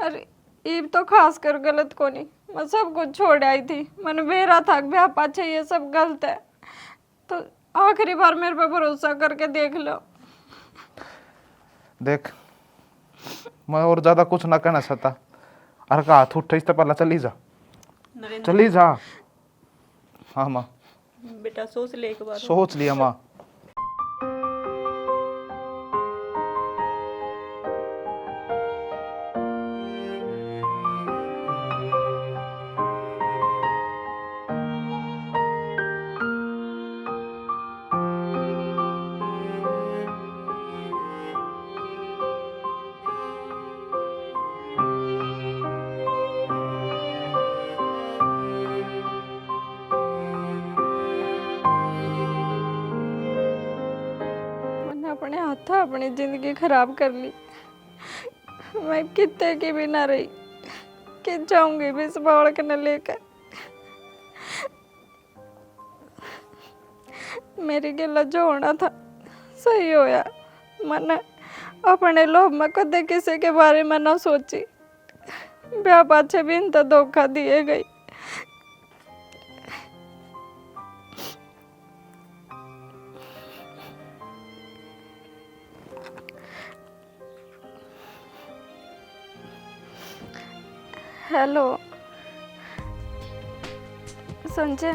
और ईब तो खास कर गलत को नहीं। मैं सब कुछ छोड़ आई थी, मैंने बेरा था ब्याह पाछे ये सब गलत है, तो आखिरी बार मेरे पे भरोसा करके देख लो। देख मैं और ज्यादा कुछ ना कहना चाहता, अरे का हाथ उठे इससे पहले चली जा, चली जा। हाँ माँ, बेटा सोच ले एक बार। सोच लिया माँ। मैंने अपने हाथ अपनी जिंदगी खराब कर ली। मैं कितने की भी ना रही कि जाऊंगी भी इस बालक ने लेकर। मेरी गिला जो होना था सही होया। मैंने अपने लोभ में कदे किसी के बारे में ना सोची, ब्याह पाछे भी इनता धोखा दिए गई। हेलो संजय,